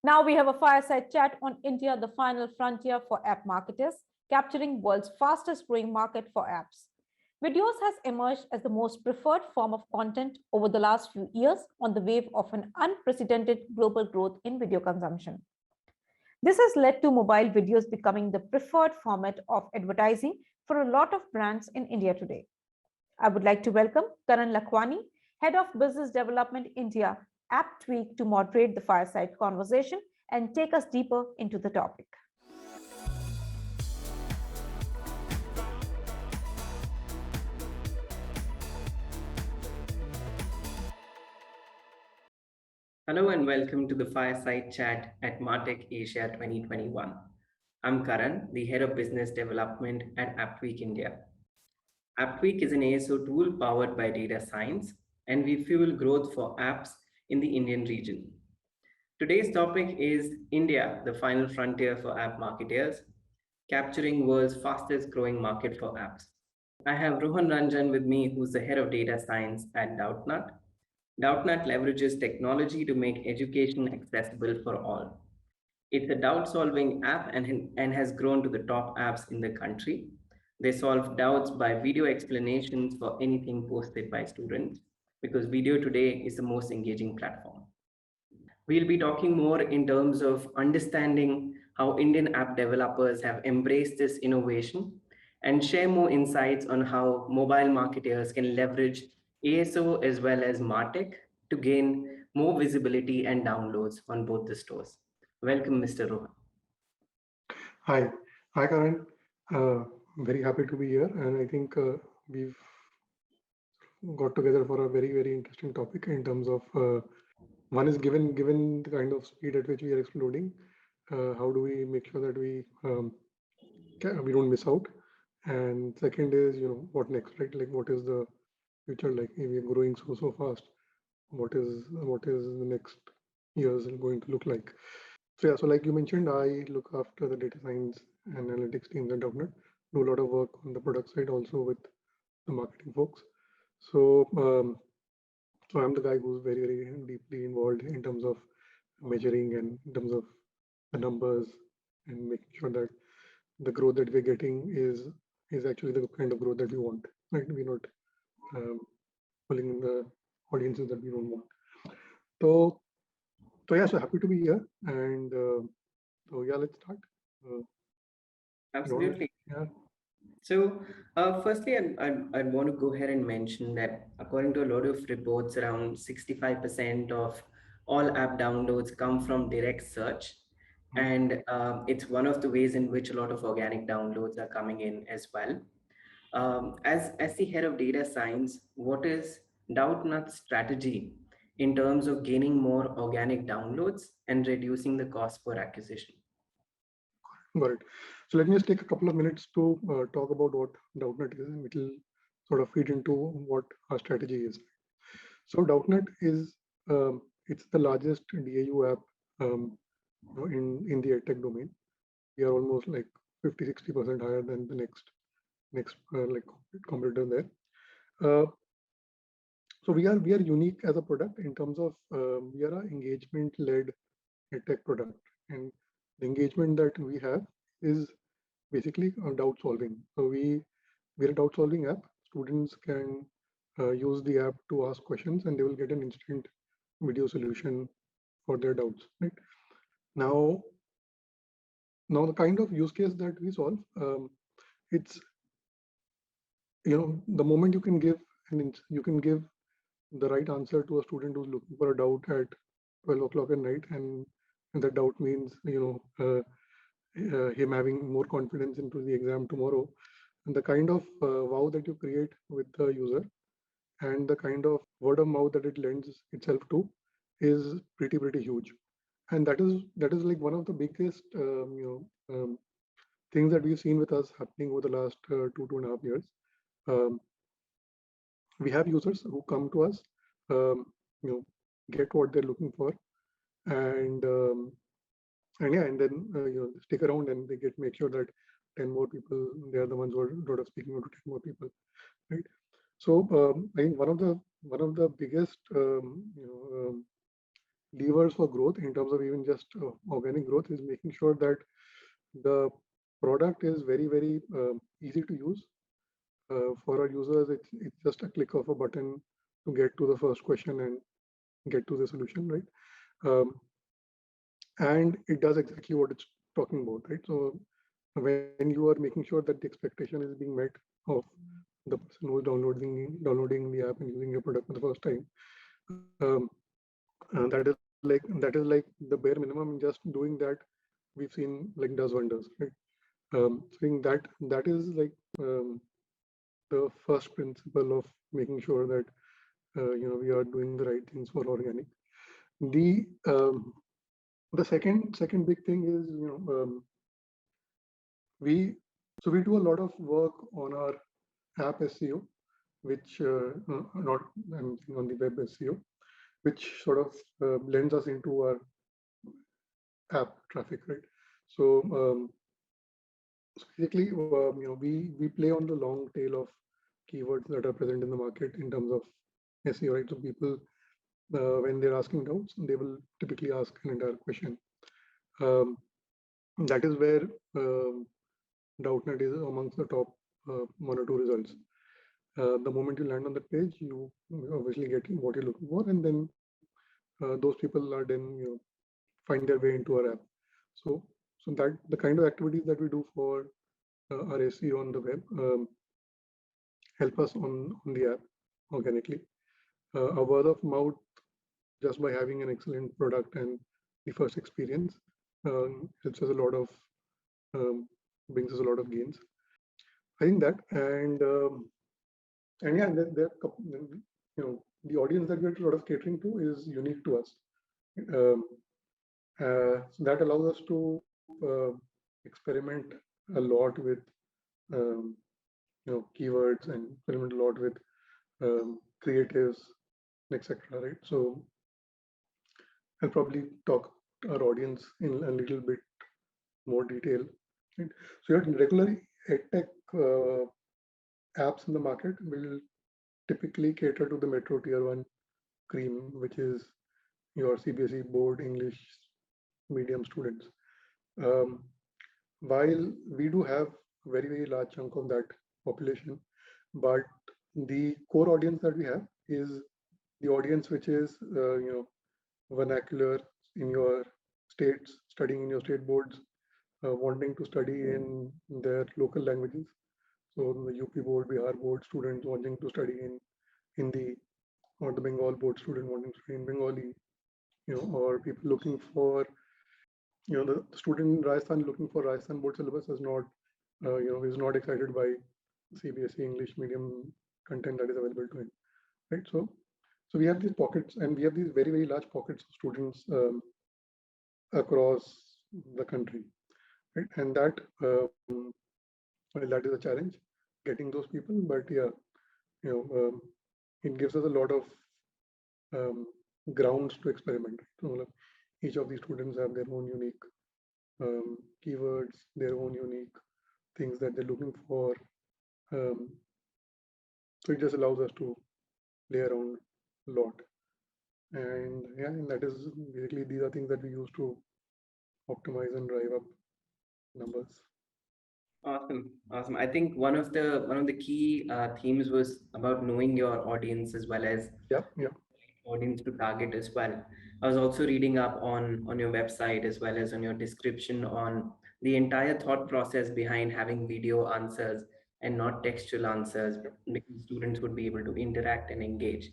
Now we have a fireside chat on India, the final frontier for app marketers, capturing world's fastest growing market for apps. Videos has emerged as the most preferred form of content over the last few years on the wave of an unprecedented global growth in video consumption. This has led to mobile videos becoming the preferred format of advertising for a lot of brands in India today. I would like to welcome Karan Lakhwani, Head of Business Development India, AppTweak, to moderate the fireside conversation and take us deeper into the topic. Hello and welcome to the Fireside Chat at Martech Asia 2021. I'm Karan, the Head of Business Development at AppTweak India. AppTweak is an ASO tool powered by data science, and we fuel growth for apps in the Indian region. Today's topic is India, the final frontier for app marketers, capturing world's fastest growing market for apps. I have Rohan Ranjan with me, who's the Head of Data Science at Doubtnut. Doubtnut leverages technology to make education accessible for all. It's a doubt-solving app and has grown to the top apps in the country. They solve doubts by video explanations for anything posted by students because video today is the most engaging platform. We'll be talking more in terms of understanding how Indian app developers have embraced this innovation and share more insights on how mobile marketers can leverage ASO as well as MarTech to gain more visibility and downloads on both the stores. Welcome, Mr. Rohan. Hi, Karan. Very happy to be here, and I think we've got together for a very interesting topic in terms of one is given the kind of speed at which we are exploding, how do we make sure that we don't miss out, and second is what next, right? Like what is the future? Like we are growing so fast. What is the next years going to look like? So yeah, so like you mentioned, I look after the data science and analytics teams at Doubtnut. Do a lot of work on the product side also with the marketing folks. So so I'm the guy who's very deeply involved in terms of measuring and in terms of the numbers and making sure that the growth that we're getting is actually the kind of growth that we want. Right? We're not pulling in the audiences that we don't want. So yeah, so happy to be here, and so yeah, let's start. Absolutely. Yeah. So, firstly, I'd want to go ahead and mention that according to a lot of reports, around 65% of all app downloads come from direct search. And it's one of the ways in which a lot of organic downloads are coming in as well. As the head of data science, what is Doubtnut's strategy in terms of gaining more organic downloads and reducing the cost per acquisition? Got it. So let me just take a couple of minutes to talk about what Doubtnut is, and it will sort of feed into what our strategy is. So Doubtnut is it's the largest DAU app in the edtech domain. We are almost like 50-60% higher than the next like competitor there. So we are unique as a product in terms of we are an engagement-led edtech product, and the engagement that we have is basically doubt solving. So we're a doubt solving app. Students can use the app to ask questions, and they will get an instant video solution for their doubts. Right now the kind of use case that we solve, it's the moment you can give the right answer to a student who's looking for a doubt at 12 o'clock at night, and that doubt means him having more confidence into the exam tomorrow, and the kind of wow that you create with the user and the kind of word of mouth that it lends itself to is pretty huge. And that is like one of the biggest things that we've seen with us happening over the last 2.5 years. We have users who come to us, get what they're looking for, and then stick around, and they make sure that 10 more people, they are the ones who are speaking to 10 more people, right? So I think one of the biggest levers for growth in terms of even just organic growth is making sure that the product is very, very easy to use. For our users, it's just a click of a button to get to the first question and get to the solution, right? And it does exactly what it's talking about, right? So when you are making sure that the expectation is being met of the person who is downloading the app and using your product for the first time, that is like the bare minimum. Just doing that, we've seen like does wonders, right? So I think that is like the first principle of making sure that we are doing the right things for organic. The second big thing is we do a lot of work on our app SEO, which not I'm thinking on the web SEO, which sort of blends us into our app traffic, right? So basically, we play on the long tail of keywords that are present in the market in terms of SEO, right? So people, when they're asking doubts, they will typically ask an entire question. That is where Doubtnut is amongst the top 1 or 2 results. The moment you land on the page, you obviously get what you're looking for, and then those people are then find their way into our app. So that the kind of activities that we do for our SEO on the web help us on the app organically. A word of mouth, just by having an excellent product and the first experience, helps us a lot of brings us a lot of gains. I think that, and yeah, there the audience that we're sort of catering to is unique to us. So that allows us to experiment a lot with keywords and experiment a lot with creatives, etc. Right? So I'll probably talk to our audience in a little bit more detail. Right? So your regular edtech apps in the market will typically cater to the metro tier 1 cream, which is your CBSE board English medium students. While we do have a very, very large chunk of that population, but the core audience that we have is the audience which is vernacular in your states, studying in your state boards, wanting to study in their local languages. So the UP board, Bihar board students wanting to study in Hindi, or the Bengal board student wanting to study in Bengali, or people looking for, the student in Rajasthan looking for Rajasthan board syllabus is not, is not excited by CBSE English medium content that is available to him, right? So we have these pockets, and we have these very, very large pockets of students across the country, right? And that, well, that is a challenge, getting those people, but yeah, it gives us a lot of grounds to experiment. So each of these students have their own unique keywords, their own unique things that they're looking for. So it just allows us to play around a lot. And yeah, and that is basically, these are things that we use to optimize and drive up numbers. Awesome. I think one of the key themes was about knowing your audience as well as audience to target as well. I was also reading up on your website as well as on your description on the entire thought process behind having video answers and not textual answers, because students would be able to interact and engage.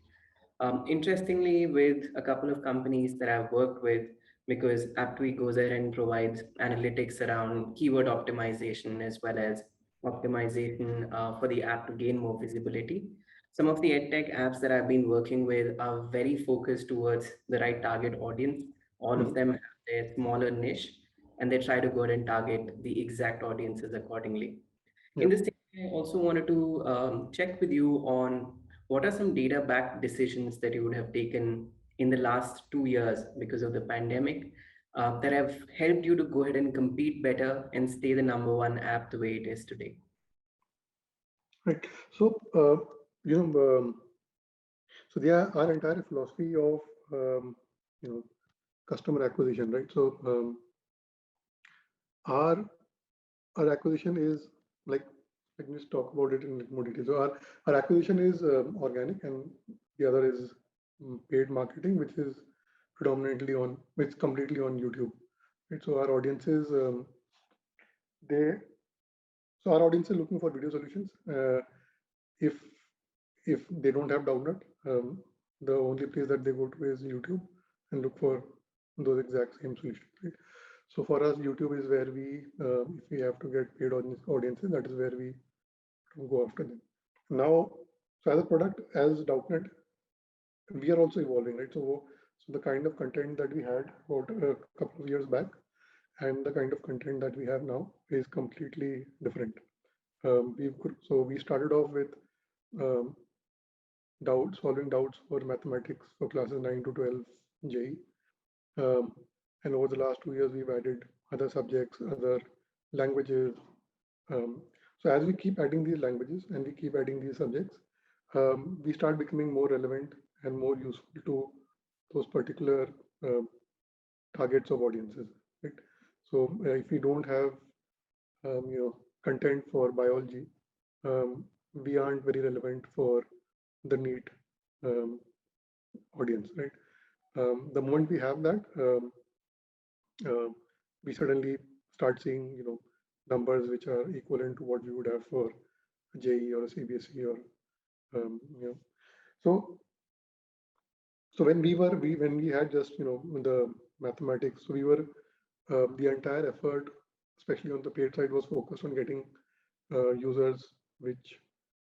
Interestingly, with a couple of companies that I've worked with, because Aptweak goes ahead and provides analytics around keyword optimization as well as optimization for the app to gain more visibility. Some of the edtech apps that I've been working with are very focused towards the right target audience. All of them have their smaller niche, and they try to go ahead and target the exact audiences accordingly. In this thing, I also wanted to check with you on what are some data-backed decisions that you would have taken in the last 2 years because of the pandemic that have helped you to go ahead and compete better and stay the #1 app the way it is today? Right. So, so our entire philosophy of, customer acquisition, right? So our acquisition is like, let me just talk about it in more detail. So our acquisition is organic, and the other is paid marketing, which is completely on YouTube. Right? So our audiences, they so our audience is looking for video solutions. If if they don't have Download, the only place that they go to is YouTube and look for those exact same solutions. Right? So for us, YouTube is where if we have to get paid audiences, that is where we go after them. Now, so as a product, as Doubtnut, we are also evolving, right? So the kind of content that we had about a couple of years back and the kind of content that we have now is completely different. So we started off with um, solving doubts for mathematics for classes 9 to 12 JE. And over the last 2 years, we've added other subjects, other languages. So as we keep adding these languages and we keep adding these subjects, we start becoming more relevant and more useful to those particular targets of audiences. Right? So if we don't have content for biology, we aren't very relevant for the NEET audience, right? The moment we have that, we suddenly start seeing numbers which are equivalent to what we would have for a JE or a CBSE or so when we had just the mathematics, so we were the entire effort, especially on the paid side, was focused on getting users which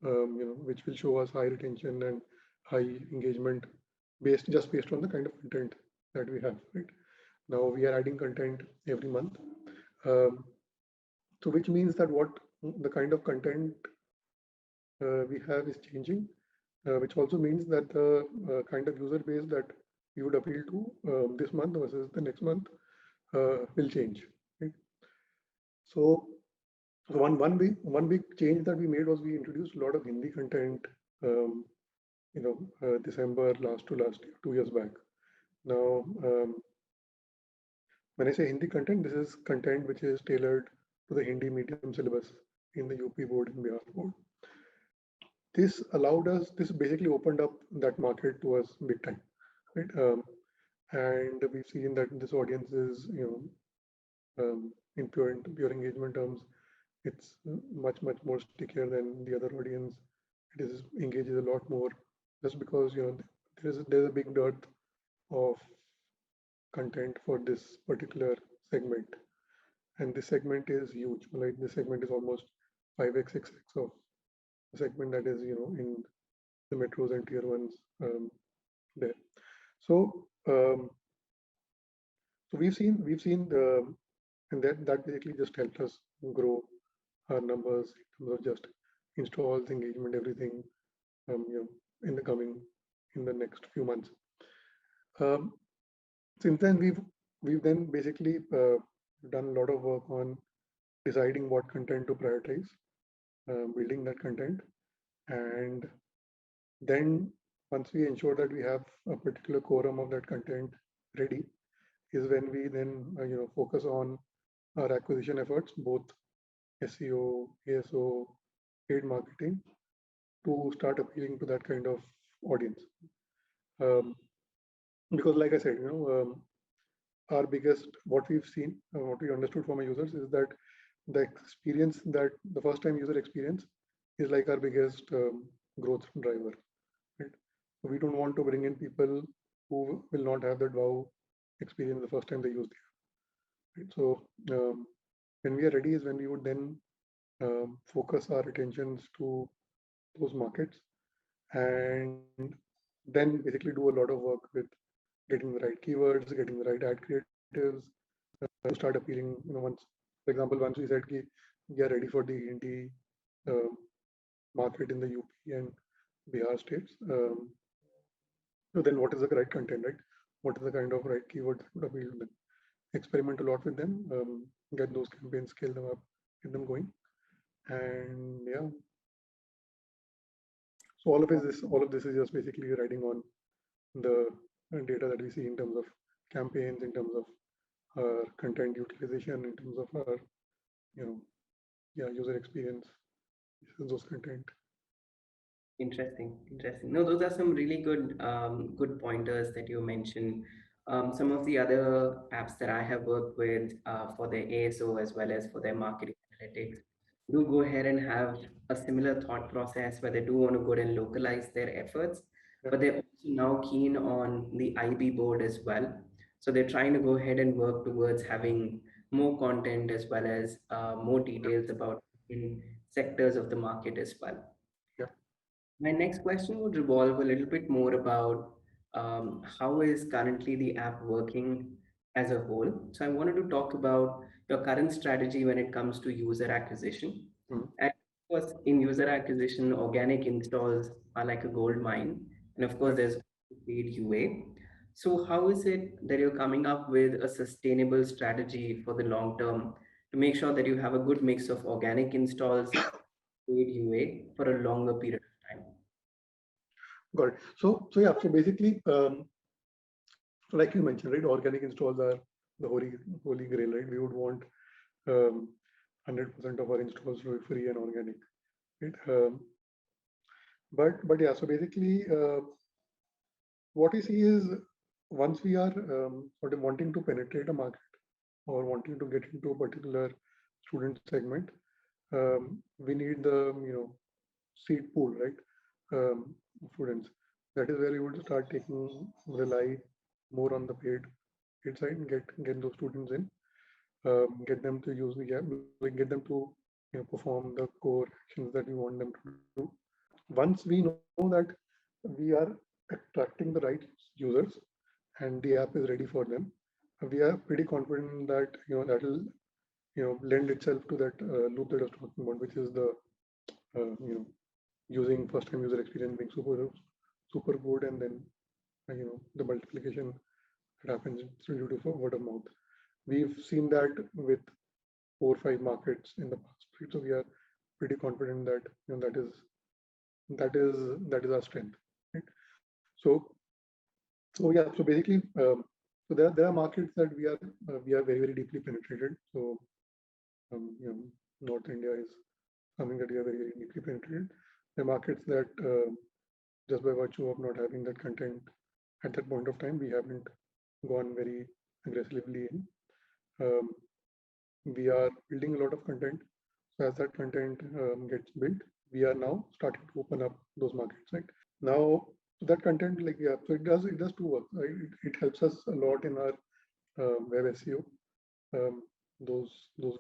which will show us high retention and high engagement based on the kind of content that we have. Right now, we are adding content every month, so which means that what the kind of content we have is changing, which also means that the kind of user base that we would appeal to this month versus the next month will change. Right? So one big change that we made was we introduced a lot of Hindi content. December last 2 years back. Now, when I say Hindi content, this is content which is tailored to the Hindi medium syllabus in the UP board and Bihar board. This basically opened up that market to us big time, right? And we've seen that this audience is, in pure engagement terms, it's much more stickier than the other audience. It engages a lot more, just because there's a big dearth of content for this particular segment, and this segment is huge. Like this segment is almost 5x, 6x of the segment that is in the metros and tier ones there. So we've seen and that basically just helped us grow our numbers in terms of just installs, engagement, everything. In the next few months. Since then, we've then basically done a lot of work on deciding what content to prioritize, building that content, and then once we ensure that we have a particular quorum of that content ready, is when we then focus on our acquisition efforts, both SEO, ASO, paid marketing, to start appealing to that kind of audience. Because like I said, our biggest, what we've seen, what we understood from our users is that the experience, that the first time user experience is like our biggest growth driver. Right? So we don't want to bring in people who will not have that wow experience the first time they use the app. Right? So when we are ready is when we would then focus our attentions to those markets, and then basically do a lot of work with getting the right keywords, getting the right ad creatives to start appealing. Once, for example, once we said we are ready for the Hindi market in the UP and Bihar states, so then what is the right content, right? What is the kind of right keywords that would appeal to them? Experiment a lot with them, get those campaigns, scale them up, get them going, and yeah. So all of this is just basically riding on the data that we see in terms of campaigns, in terms of our content utilization, in terms of our, user experience, those content. Interesting. No, those are some really good pointers that you mentioned. Some of the other apps that I have worked with for their ASO as well as for their marketing analytics do go ahead and have a similar thought process where they do want to go and localize their efforts, but they're also now keen on the IB board as well. So they're trying to go ahead and work towards having more content as well as more details about in sectors of the market as well. Yeah. My next question would revolve a little bit more about how is currently the app working as a whole. So I wanted to talk about your current strategy when it comes to user acquisition. Mhm. And of course, in user acquisition, organic installs are like a gold mine. And of course, there's paid UA. So how is it that you're coming up with a sustainable strategy for the long term to make sure that you have a good mix of organic installs, paid UA for a longer period of time? Got it. So yeah. So basically, like you mentioned, right, organic installs are the holy grail, right? We would want 100% of our installs to be free and organic, right? But yeah. So basically, what we see is once we are sort of wanting to penetrate a market or wanting to get into a particular student segment, we need the seed pool, right? Students. That is where we would start rely more on the paid side and get those students in, get them to use the app, like get them to perform the core actions that we want them to do. Once we know that we are attracting the right users and the app is ready for them, we are pretty confident that that will lend itself to that loop that I was talking about, which is the using first time user experience being super good, and then the multiplication that happens due to word of mouth. We've seen that with 4 or 5 markets in the past, right? So we are pretty confident that that is our strength, right? So yeah. So basically, so there are markets that we are very deeply penetrated. So North India is something that we are very deeply penetrated. The markets that just by virtue of not having that content at that point of time, we haven't gone very aggressively in. We are building a lot of content. So as that content gets built, we are now starting to open up those markets, right? Now that content, like, yeah, so it does two work, right? It helps us a lot in our web SEO. Those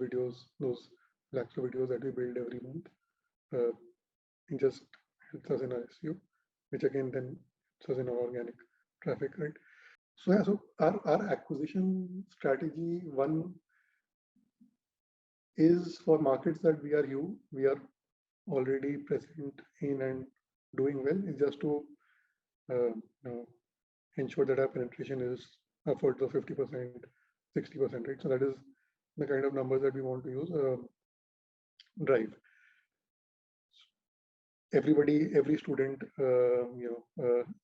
videos, those lakhs of videos that we build every month, it just helps us in our SEO, which again then helps us in our organic traffic, right? So yeah, so our acquisition strategy, one is for markets that we are already present in and doing well, is just to ensure that our penetration is upwards of 50%, 60%, right? So that is the kind of numbers that we want to use, drive. Every student,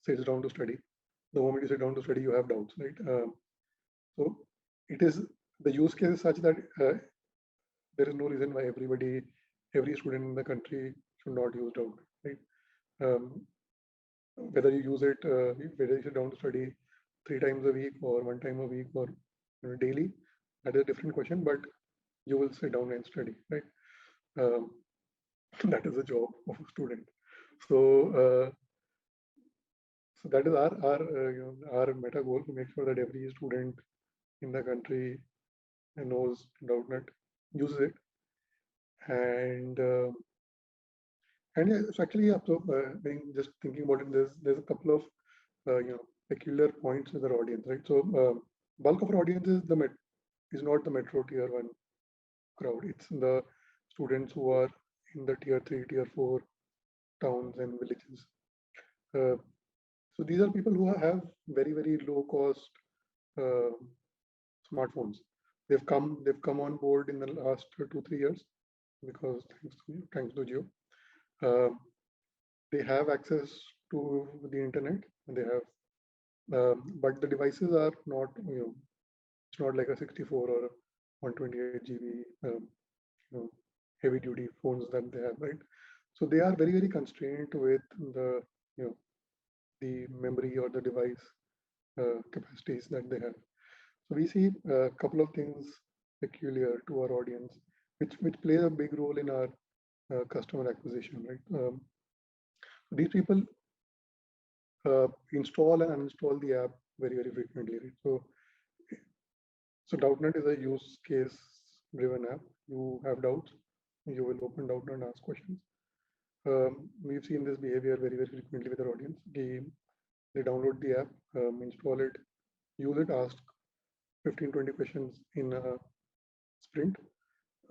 sits down to study. The moment you sit down to study, you have doubts, right? So it is the use case is such that there is no reason why every student in the country should not use doubt, right? Whether you use it, whether you sit down to study 3 times a week or 1 time a week or daily, that is a different question, but you will sit down and study, right? That is the job of a student. So that is our meta goal, to make sure that every student in the country knows Doubtnut, uses it, and yeah, it's actually up to just thinking about it. There's a couple of peculiar points with our audience, right? So bulk of our audience is not the metro tier 1 crowd. It's the students who are in the tier 3, tier 4 towns and villages. So these are people who have very low cost smartphones. They've come on board in the last 2-3 years because thanks to Jio. They have access to the internet, and they have But the devices are not, it's not like a 64 or a 128 GB, heavy duty phones that they have, right? So they are very, very constrained with the, the memory or the device capacities that they have. So we see a couple of things peculiar to our audience, which play a big role in our customer acquisition, right? These people install and uninstall the app very, very frequently, right? So Doubtnut is a use case driven app. You have doubts, you will open Doubtnut and ask questions. We've seen this behavior very, very frequently with our audience. They download the app, install it, use it, ask 15, 20 questions in a sprint,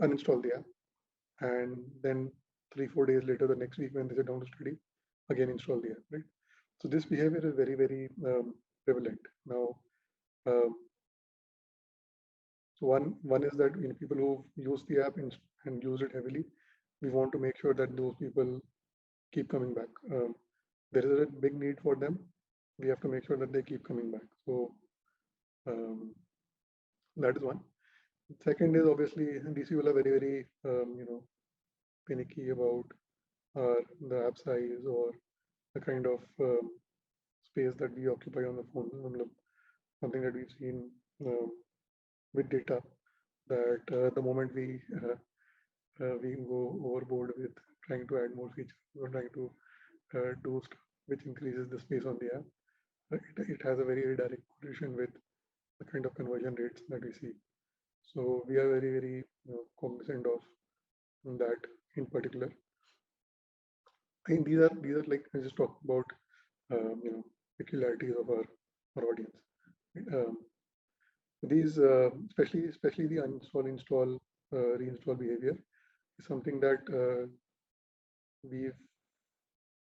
uninstall the app, and then 3-4 days later, the next week when they sit down to study, again install the app, right? So this behavior is very, very prevalent now. So one is that people who use the app and use it heavily, we want to make sure that those people keep coming back. There is a big need for them. We have to make sure that they keep coming back. So that is one. Second is obviously these people are very, very finicky about the app size or the kind of space that we occupy on the phone. Something that we've seen with data, that the moment we go overboard with trying to add more features or trying to do stuff which increases the space on the app, it has a very, very direct correlation with the kind of conversion rates that we see. So we are very, very cognizant of that in particular. I think these are like, I just talked about peculiarities of our audience. These especially the uninstall, install, reinstall behavior is something that we've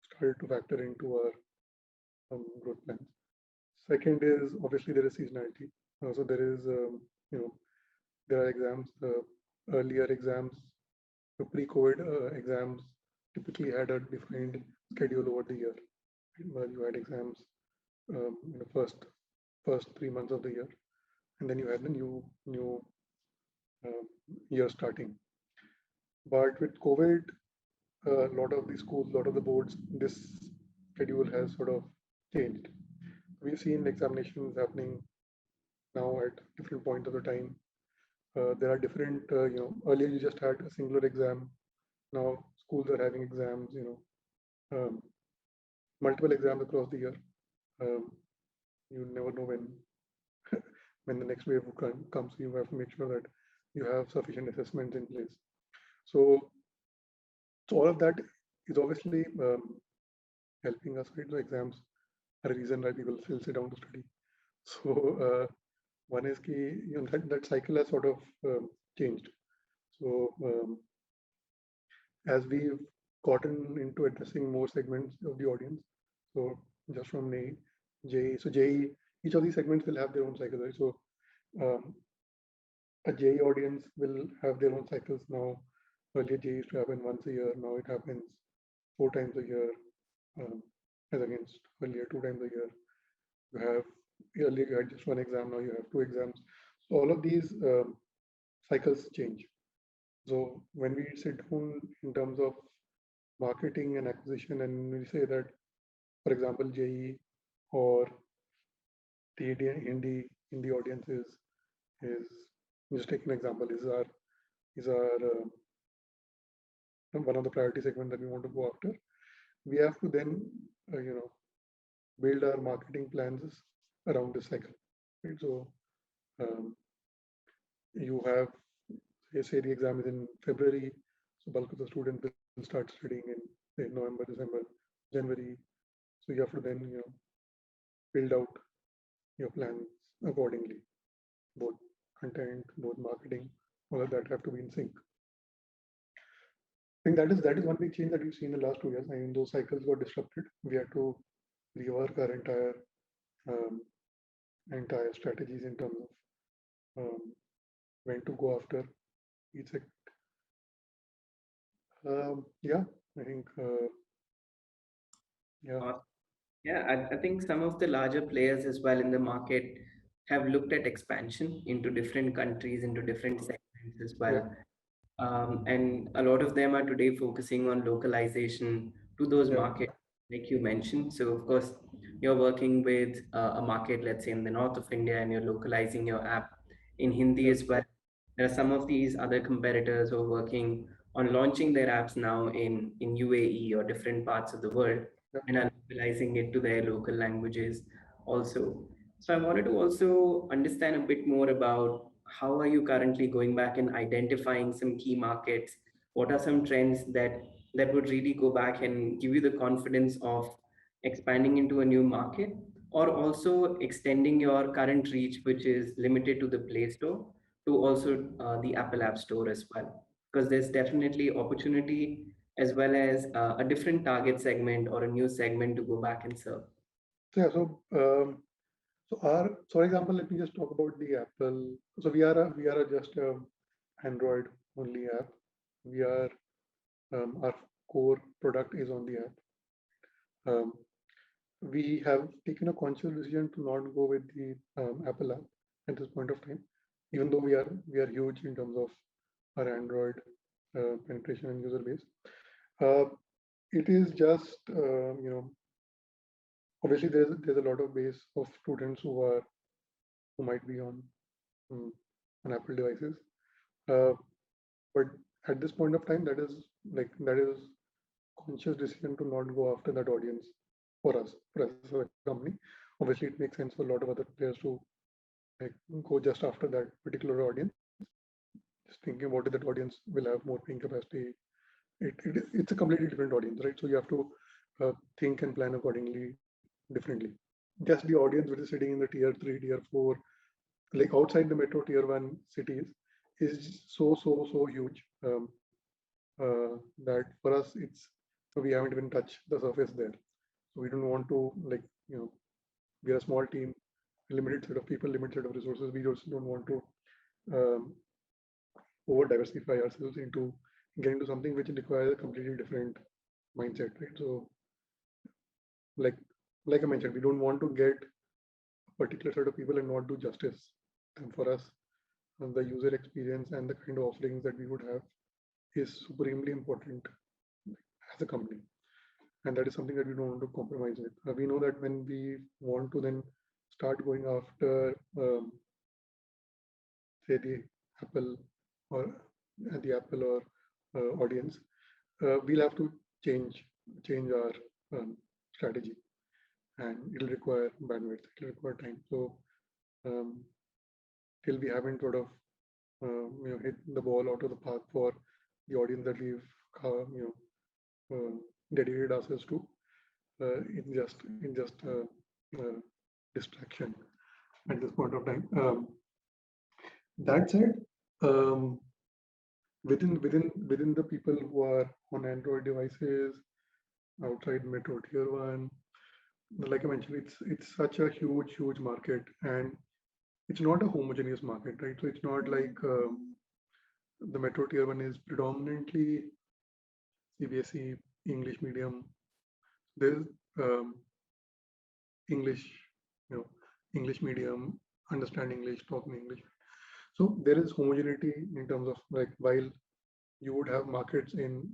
started to factor into our growth plans. Second is obviously there is seasonality. So there is there are exams. Earlier exams, the pre-COVID exams typically had a defined schedule over the year. Well, you had exams in the first 3 months of the year, and then you had the new year starting. But with COVID, a lot of the schools, a lot of the boards, this schedule has sort of changed. We've seen examinations happening now at different points of the time. There are different, earlier you just had a singular exam. Now schools are having exams, multiple exams across the year. You never know when when the next wave comes. You have to make sure that you have sufficient assessments in place. So all of that is obviously helping us, right? The exams are a reason why people still sit down to study. So one is key, that cycle has sort of changed. So as we've gotten into addressing more segments of the audience, so just from JEE, so JEE, each of these segments will have their own cycles, right? So a JEE audience will have their own cycles now. Earlier JEE used to happen once a year, now it happens 4 times a year, as against earlier 2 times a year. You have earlier you had just 1 exam, now you have 2 exams. So all of these cycles change. So when we sit down in terms of marketing and acquisition, and we say that, for example, JEE or the Hindi audience is just take an example, is our one of the priority segment that we want to go after. We have to then build our marketing plans around this cycle, right? So you have, say the exam is in February, so bulk of the students will start studying in say November, December, January. So you have to then build out your plans accordingly. Both content, both marketing, all of that have to be in sync. I think that is one big change that we've seen in the last 2 years. I mean, those cycles got disrupted. We had to rework our entire strategies in terms of when to go after each segment. Yeah, I think yeah. Yeah, I think some of the larger players as well in the market have looked at expansion into different countries, into different segments as Yeah, well. And a lot of them are today focusing on localization to those yeah, markets, like you mentioned. So, of course, you're working with a market, let's say in the north of India, and you're localizing your app in Hindi yeah, as well. There are some of these other competitors who are working on launching their apps now in UAE or different parts of the world yeah. and are localizing it to their local languages also. So I wanted to also understand a bit more about how are you currently going back and identifying some key markets? What are some trends that would really go back and give you the confidence of expanding into a new market, or also extending your current reach, which is limited to the Play Store, to also the Apple App Store as well? Because there's definitely opportunity as well as a different target segment or a new segment to go back and serve. So yeah, for example, let me just talk about the Apple. So we are just Android only app. We are our core product is on the app. Um, we have taken a conscious decision to not go with the Apple app at this point of time, even though we are huge in terms of our Android penetration and user base. Uh, it is just obviously there's a lot of base of students who might be um, on Apple devices, uh, but at this point of time, that is conscious decision to not go after that audience for us as a company. Obviously, it makes sense for a lot of other players to like go just after that particular audience, just thinking about it, that audience will have more paying capacity. It's a completely different audience, right? So you have to think and plan accordingly differently. Just the audience which is sitting in the tier 3, tier 4, like outside the metro tier 1 cities, is so huge, that for us it's, so we haven't even touched the surface there. So we don't want to, like, we are a small team, limited set of people, limited set of resources. We just don't want to um, over diversify ourselves into getting to something which requires a completely different mindset, right? So like like I mentioned, we don't want to get a particular set of people and not do justice. And for us, the user experience and the kind of offerings that we would have is supremely important as a company. And that is something that we don't want to compromise with. We know that when we want to then start going after, say, Apple or the Apple or audience, we'll have to change our strategy, and it'll require bandwidth, it'll require time. So um, till we haven't sort of hit the ball out of the park for the audience that we've dedicated ourselves to, it's just distraction at this point of time. That said, um, within the people who are on Android devices outside metro tier 1, like I mentioned, it's such a huge market, and it's not a homogeneous market, right? So it's not like the metro tier 1 is predominantly CBSE English medium. There's um, English, you know, English medium, understand English, talk in English. So there is homogeneity in terms of, like, while you would have markets in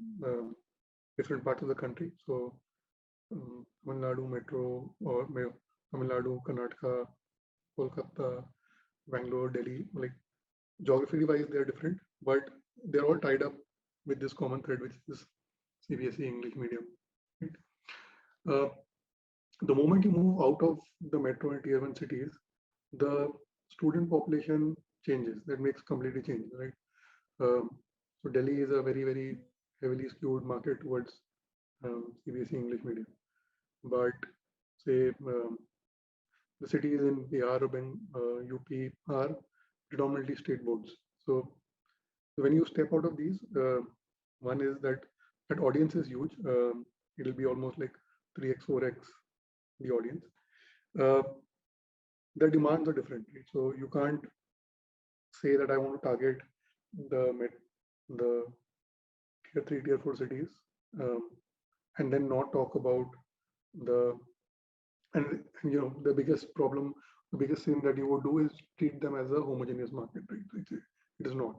different parts of the country. So Tamil Nadu metro, or Tamil Nadu, Karnataka, Kolkata, Bangalore, Delhi, like geographically wise, they're different, but they're all tied up with this common thread, which is CBSE English medium. Right? Uh, the moment you move out of the metro and tier 1 cities, the student population changes. That makes completely change, right? So Delhi is a very heavily skewed market towards CBSE English medium, but say the cities in Bihar or UP are predominantly state boards. So when you step out of these, one is that audience is huge. It'll be almost like 3x, 4x the audience. Uh, the demands are different, right? So you can't say that I want to target the tier 3, tier 4 cities, um, and then not talk about the and the biggest problem, the biggest thing that you would do is treat them as a homogeneous market, right? It is not.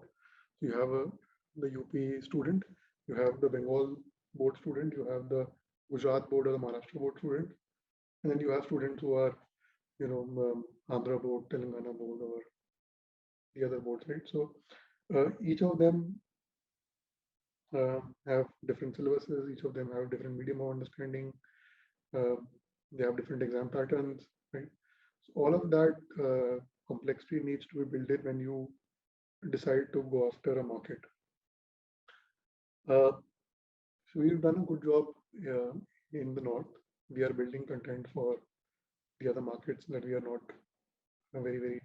You have the UP student, you have the Bengal board student, you have the Gujarat board or the Maharashtra board student, and then you have students who are, Andhra board, Telangana board, or the other boards, right? So each of them have different syllabuses, each of them have different medium of understanding, they have different exam patterns, right? So all of that complexity needs to be built in when you decide to go after a market. So we've done a good job in the north. We are building content for the other markets that we are not very, very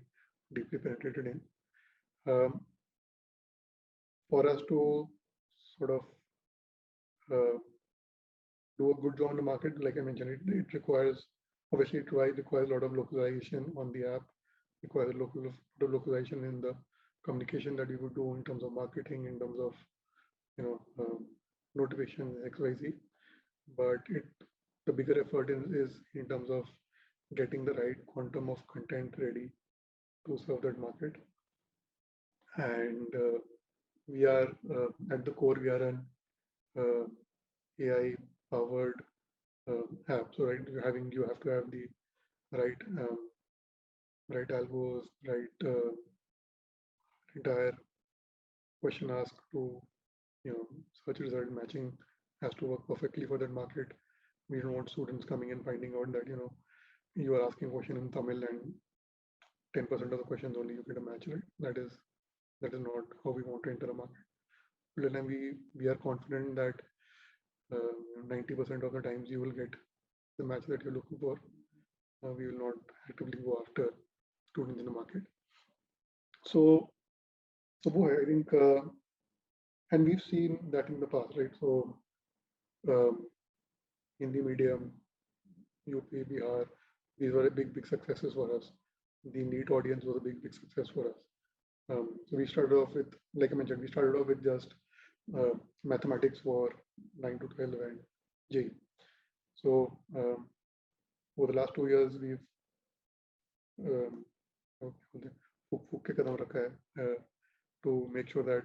deeply penetrated in. For us to sort of do a good job on the market, like I mentioned, it requires, obviously it requires a lot of localization on the app, requires a localization in the communication that you would do in terms of marketing, in terms of notification XYZ. But the bigger effort is in terms of getting the right quantum of content ready to serve that market. And we are at the core, we are an AI powered app. So right, you have to have the right right algos, right entire question ask to search result matching has to work perfectly for that market. We don't want students coming and finding out that you are asking a question in Tamil and 10% of the questions only you get a match, right? That is not how we want to enter a market. But then we are confident that 90% of the times you will get the match that you're looking for. We will not actively go after students in the market. So boy, I think, and we've seen that in the past, right? So Hindi medium, UP, Bihar, these were big successes for us. The NEET audience was a big success for us. So we started off with, like I mentioned, we started off with just mathematics for 9 to 12 and JEE. So over the last 2 years, we've to make sure that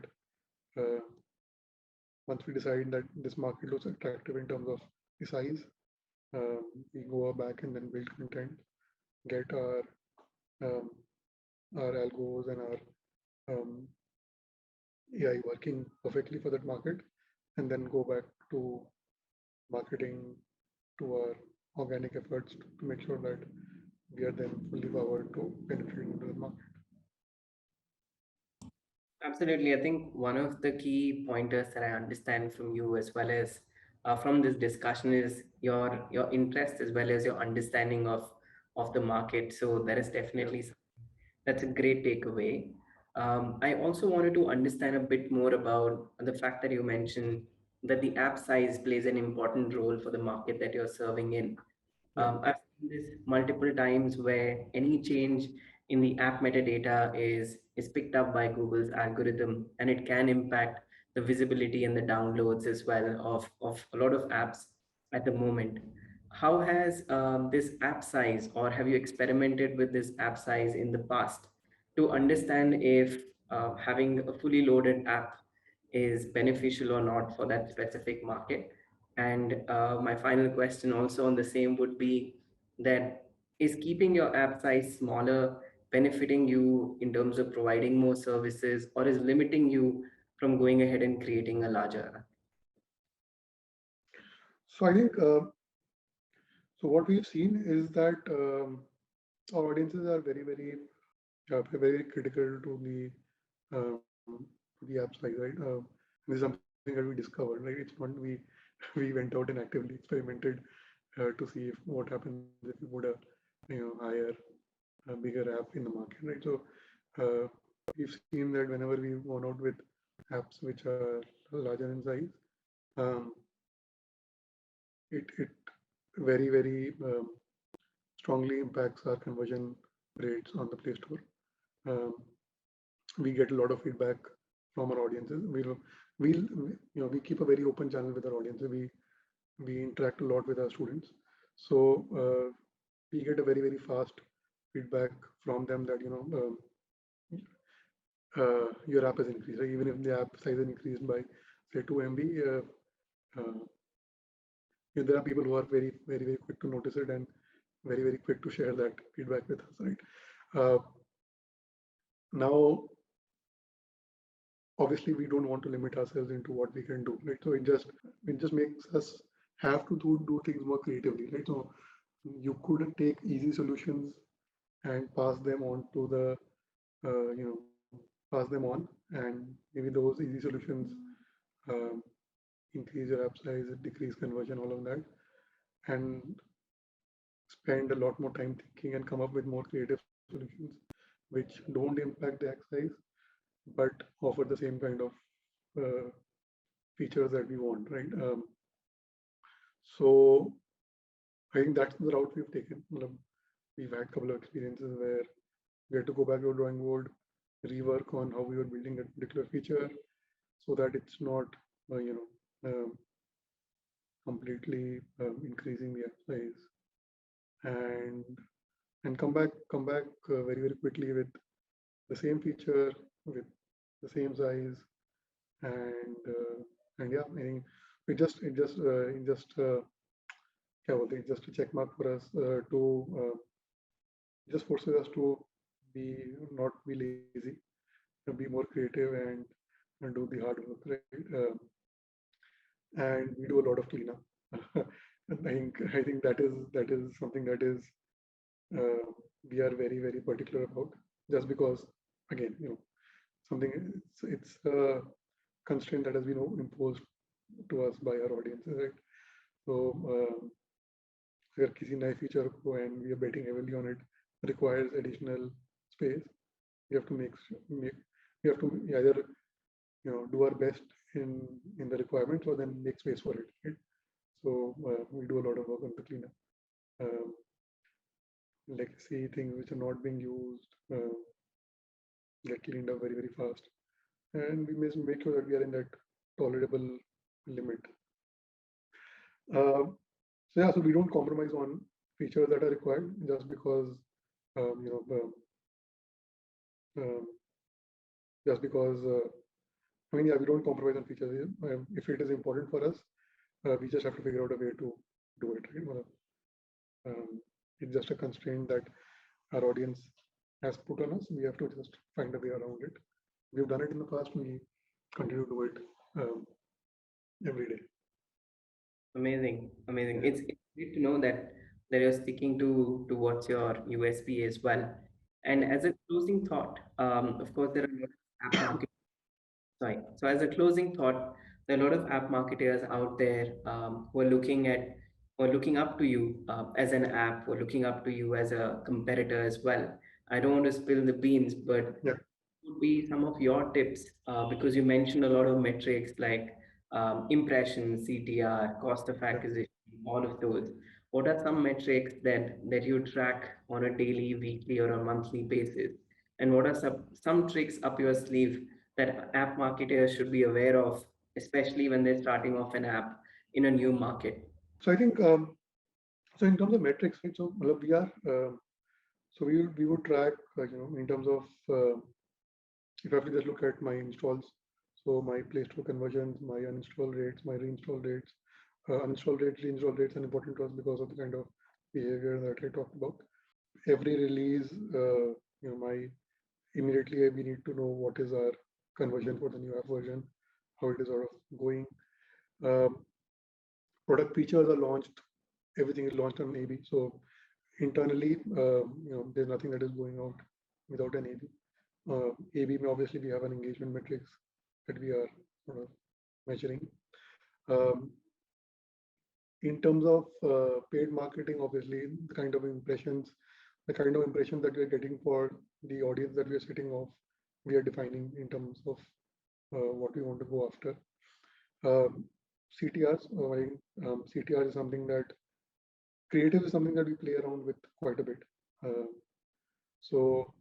once we decide that this market looks attractive in terms of the size, we go back and then build content, get our algos and our AI working perfectly for that market, and then go back to marketing, to our organic efforts to make sure that we are then fully powered to penetrate into the market. Absolutely. I think one of the key pointers that I understand from you as well as from this discussion is your interest as well as your understanding of the market. So that is definitely that's a great takeaway. I also wanted to understand a bit more about the fact that you mentioned that the app size plays an important role for the market that you're serving in. I've seen this multiple times where any change in the app metadata is picked up by Google's algorithm, and it can impact the visibility and the downloads as well of a lot of apps at the moment. How has this app size, or have you experimented with this app size in the past to understand if having a fully loaded app is beneficial or not for that specific market? And my final question also on the same would be that is keeping your app size smaller benefiting you in terms of providing more services, or is limiting you from going ahead and creating a larger app? So I think, so what we've seen is that our audiences are very critical to the app size, right? This is something that we discovered, right? It's not we went out and actively experimented to see if what happens if we put a higher, bigger app in the market, right? So we've seen that whenever we've gone out with apps which are larger in size, it very strongly impacts our conversion rates on the Play Store. We get a lot of feedback from our audiences. We keep a very open channel with our audiences. We interact a lot with our students. So we get a very, very fast feedback from them that, your app is increased. Even if the app size is increased by say 2 MB, there are people who are very, very, very quick to notice it and very, very quick to share that feedback with us, right? Now, obviously, we don't want to limit ourselves into what we can do, right? So it just makes us have to do things more creatively, right? So you could take easy solutions and pass them on to the, pass them on, and maybe those easy solutions um, increase your app size, decrease conversion, all of that, and spend a lot more time thinking and come up with more creative solutions which don't impact the app size but offer the same kind of features that we want, right? So I think that's the route we've taken. We've had a couple of experiences where we had to go back to a drawing board, rework on how we were building a particular feature so that it's not, completely increasing the app size, and come back very, very quickly with the same feature with the same size, and yeah, I think it's just a check mark for us to just forces us to be not be lazy and be more creative and do the hard work, right? And we do a lot of cleanup. And I think that is something that is we are very, very particular about, just because again, something it's a constraint that has been imposed to us by our audiences, right? So अगर किसी नए feature को and we are betting heavily on it requires additional space, we have to we have to either do our best in the requirements or then make space for it, right? So we do a lot of work on the cleanup. Legacy things which are not being used get cleaned up very, very fast, and we must make sure that we are in that tolerable limit. So yeah, so we don't compromise on features that are required just because just because I mean, yeah, we don't compromise on features. If it is important for us, we just have to figure out a way to do it, right? It's just a constraint that our audience has put on us. We have to just find a way around it. We've done it in the past. We continue to do it every day. Amazing, amazing. It's great to know that you're sticking to what's your USP as well. And as a closing thought, of course, there are a lot of app market. Sorry. So as a closing thought, there are a lot of app marketers out there who are looking at or looking up to you as an app or looking up to you as a competitor as well. I don't want to spill the beans, but Yeah. would be some of your tips because you mentioned a lot of metrics like impressions, CTR, cost of acquisition, all of those. What are some metrics that you track on a daily, weekly, or a monthly basis? And what are some tricks up your sleeve that app marketers should be aware of, especially when they're starting off an app in a new market? So I think so in terms of metrics, right? So we are so we would track in terms of if I have to just look at my installs, so my Play Store conversions, my uninstall rates, my reinstall rates, uninstall rates, reinstall rates are important to us because of the kind of behavior that I talked about. Every release, my immediately we need to know what is our conversion for the new app version, how it is sort of going. Product features are launched, everything is launched on AB. So internally, there's nothing that is going out without an AB. AB, obviously, we have an engagement metrics that we are sort of measuring. In terms of paid marketing, obviously, the kind of impressions that we're getting for the audience that we are setting off, we are defining in terms of what we want to go after. CTRs, CTR is something that creative is something that we play around with quite a bit. So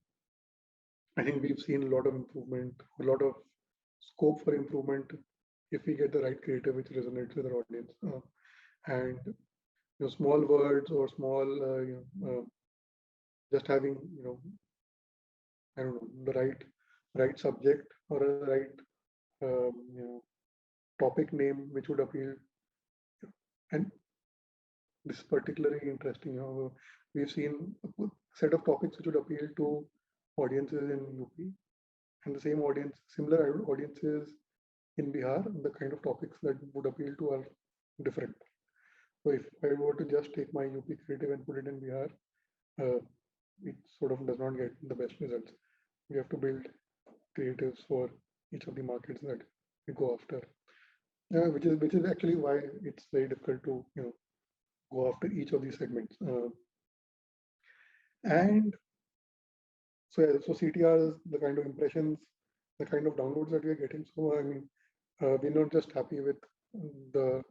I think we've seen a lot of improvement, a lot of scope for improvement if we get the right creative which resonates with our audience. And small words or small, just having, I don't know, the right subject or a right, topic name which would appeal. And this is particularly interesting. We've seen a set of topics which would appeal to audiences in UP, and the same audience, similar audiences in Bihar. The kind of topics that would appeal to are different. So if I were to just take my UP creative and put it in Bihar, it sort of does not get the best results. We have to build creatives for each of the markets that we go after, which is actually why it's very difficult to go after each of these segments. And so yeah, so CTRs, the kind of impressions, the kind of downloads that we are getting. So I mean, we're not just happy with the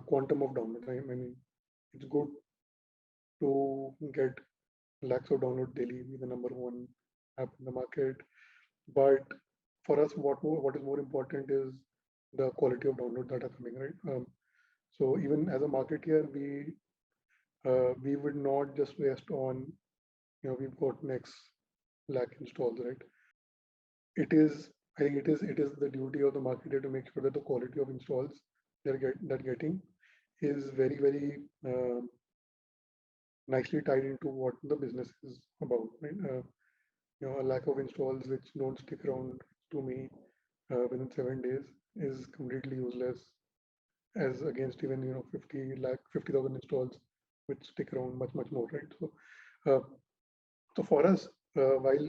quantum of downloads. I mean, it's good to get lakhs of downloads daily, be the number one app in the market. But for us, what is more important is the quality of downloads that are coming, right? So even as a marketeer, we would not just rest on, we've got next lakh installs, right? I think it is the duty of the marketer to make sure that the quality of installs they're getting is very, very nicely tied into what the business is about, right? A lack of installs which don't stick around to me within 7 days is completely useless, as against even 50,000 installs which stick around much more, right? So for us, while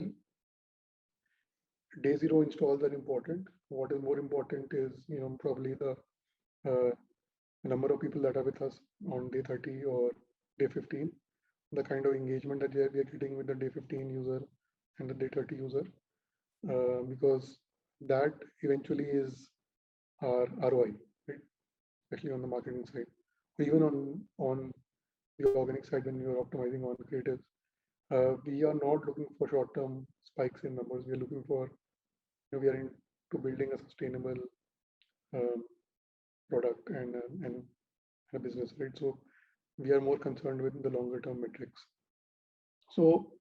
day zero installs are important, what is more important is probably the number of people that are with us on day 30 or day 15, the kind of engagement that we are getting with the day 15 user and the day 30 user, because that eventually is our ROI, right? Especially on the marketing side, or even on the organic side when you're optimizing on creatives. We are not looking for short-term spikes in numbers. We are looking for, we are into building a sustainable product and a business, right? So we are more concerned with the longer-term metrics. So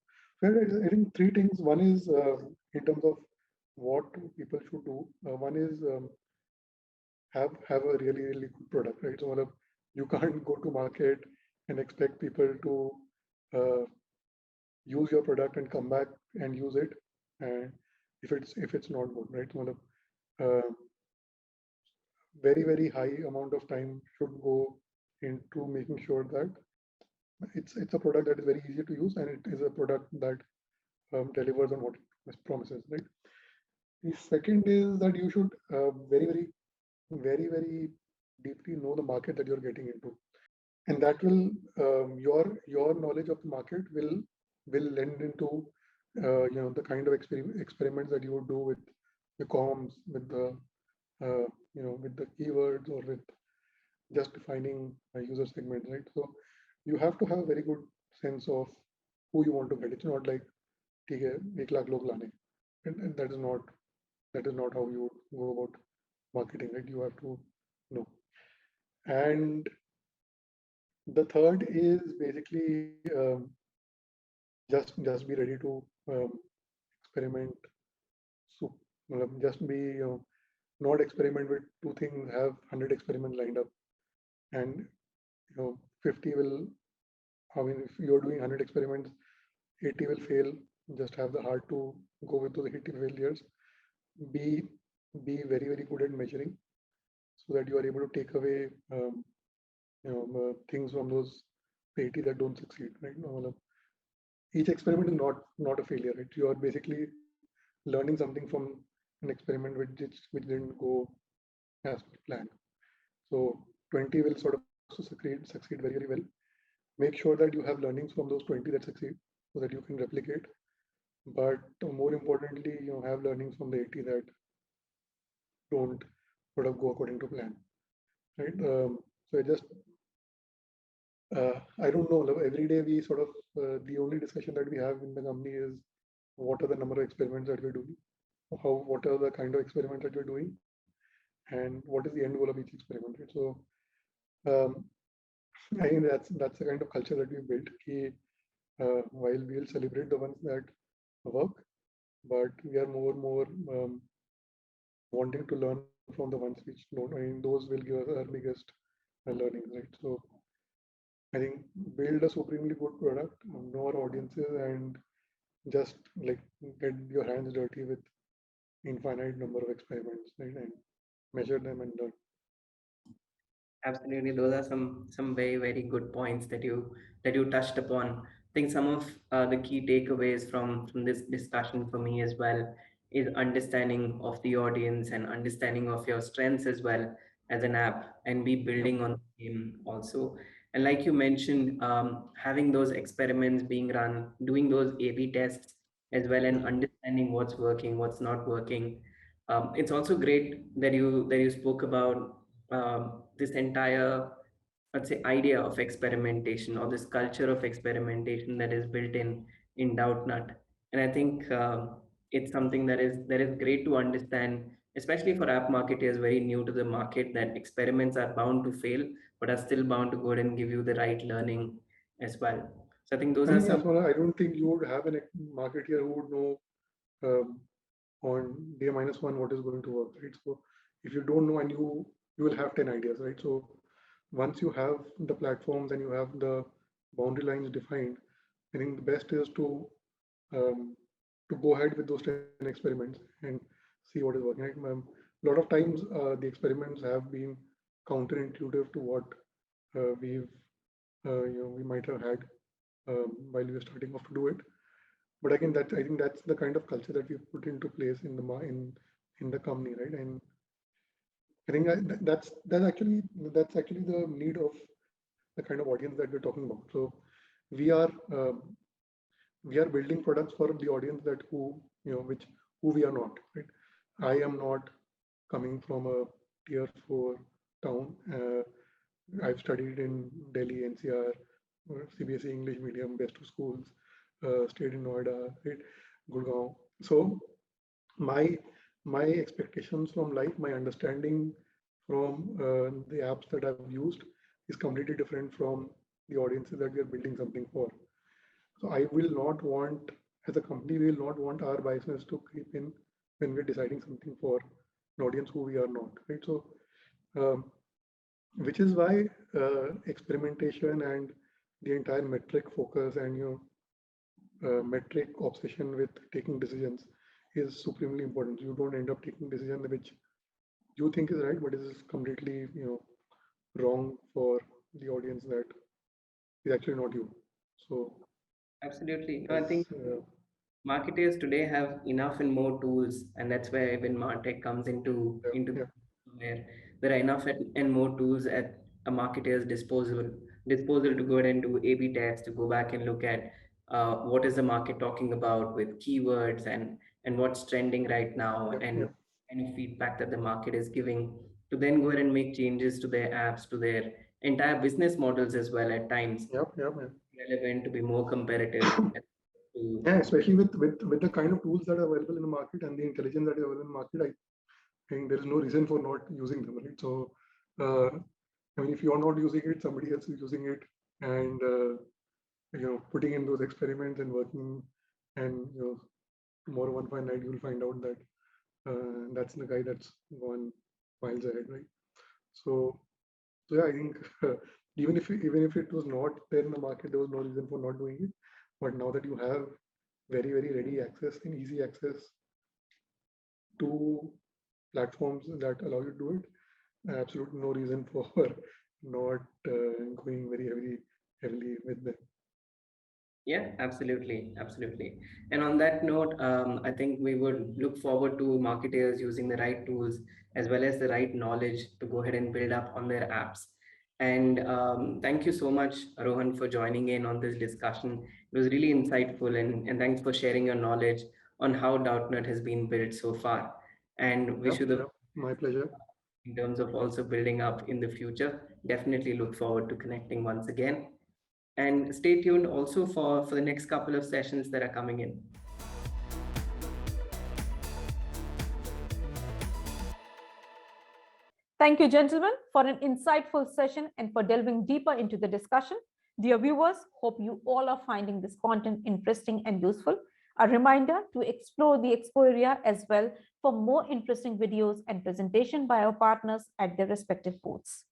I think three things. One is in terms of what people should do. One is have a really good product, right? So you can't go to market and expect people to use your product and come back and use it, and if it's not good, right? So very high amount of time should go into making sure that it's a product that is very easy to use and it is a product that delivers on what it promises, right? The second is that you should very deeply know the market that you're getting into, and that will your knowledge of the market will lend into the kind of experiments that you would do with the comms, with the with the keywords, or with just defining a user segment, right? So you have to have a very good sense of who you want to get. It's not like, okay, 1 lakh log lane, and that is not how you would go about marketing, right? You have to know. And the third is basically just be ready to experiment. So just be not experiment with two things, have 100 experiments lined up, and 50 will, I mean, if you're doing 100 experiments, 80 will fail. Just have the heart to go with those 80 failures. Be very good at measuring, so that you are able to take away things from those 80 that don't succeed, right? Each experiment is not a failure, right? You are basically learning something from an experiment which didn't go as per plan. So 20 will sort of succeed very well. Make sure that you have learnings from those 20 that succeed, so that you can replicate. But more importantly, have learnings from the 80 that don't sort of go according to plan, right? So I don't know. Every day we sort of the only discussion that we have in the company is what are the number of experiments that we're doing, what are the kind of experiments that we're doing, and what is the end goal of each experiment, right? So I think that's the kind of culture that we built. While we'll celebrate the ones that work, but we are more wanting to learn from the ones which don't. I mean, those will give us our biggest learning, right? So I think build a supremely good product, know our audiences, and just like get your hands dirty with infinite number of experiments, right? And measure them and learn. Absolutely, those are some very very good points that you touched upon. I think some of the key takeaways from this discussion for me as well is understanding of the audience and understanding of your strengths as well as an app, and be Yep. building on the game also. And like you mentioned, having those experiments being run, doing those A/B tests as well, and Mhm. understanding what's working, what's not working. It's also great that you spoke about this entire, let's say, idea of experimentation, or this culture of experimentation that is built in Doubtnut. And I think it's something that is great to understand, especially for app marketers very new to the market, that experiments are bound to fail, but are still bound to go ahead and give you the right learning as well. So I think those I are think some. as well, I don't think you would have a marketer who would know um, on day -1 what is going to work, right? So if you don't know and you will have 10 ideas, right? So once you have the platforms and you have the boundary lines defined, I think the best is um, to go ahead with those 10 experiments and see what is working. Right? A lot of times the experiments have been counterintuitive to what we might have had while we were starting off to do it. But again, I think that's the kind of culture that we've put into place in the company, right? And I think that's actually the need of the kind of audience that we're talking about. So we are um, we are building products for the audience that who we are not, right? I am not coming from a tier 4 town. I've studied in Delhi, NCR, CBSE English medium, best two schools, stayed in Noida, right? Gurgaon. So my my expectations from life, my understanding from the apps that I've used is completely different from the audiences that we are building something for. So I will not want, as a company, we will not want our biases to creep in when we're deciding something for an audience who we are not, right? So, um, which is why experimentation and the entire metric focus and metric obsession with taking decisions is supremely important. You don't end up taking decision which you think is right, but is completely wrong for the audience that is actually not you. So Absolutely. No, I think as marketers today have enough and more tools, and that's where even MarTech comes into yeah, where there are enough and more tools at a marketer's disposal to go ahead and do A/B tests, to go back and look at what is the market talking about with keywords, and what's trending right now, yeah, and yeah, any feedback that the market is giving, to then go ahead and make changes to their apps, to their entire business models as well at times, yeah, yeah, yeah. relevant, to be more competitive. To Yeah, especially with the kind of tools that are available in the market and the intelligence that is available in the market, I think there is no reason for not using them, right? So, I mean, if you are not using it, somebody else is using it, and putting in those experiments and working, and tomorrow one fine night you'll find out that that's the guy that's gone miles ahead, right? So, so yeah, I think even if it was not there in the market, there was no reason for not doing it. But now that you have very ready access and easy access to platforms that allow you to do it, absolutely no reason for not going very heavily with them. Yeah, absolutely, absolutely. And on that note, I think we would look forward to marketers using the right tools as well as the right knowledge to go ahead and build up on their apps. And thank you so much, Rohan, for joining in on this discussion. It was really insightful, and thanks for sharing your knowledge on how Doubtnut has been built so far. And wish Yep, you the, yep, my pleasure. in terms of also building up in the future. Definitely look forward to connecting once again. And stay tuned also for the next couple of sessions that are coming in. Thank you, gentlemen, for an insightful session and for delving deeper into the discussion. Dear viewers, hope you all are finding this content interesting and useful. A reminder to explore the Expo area as well for more interesting videos and presentation by our partners at their respective booths.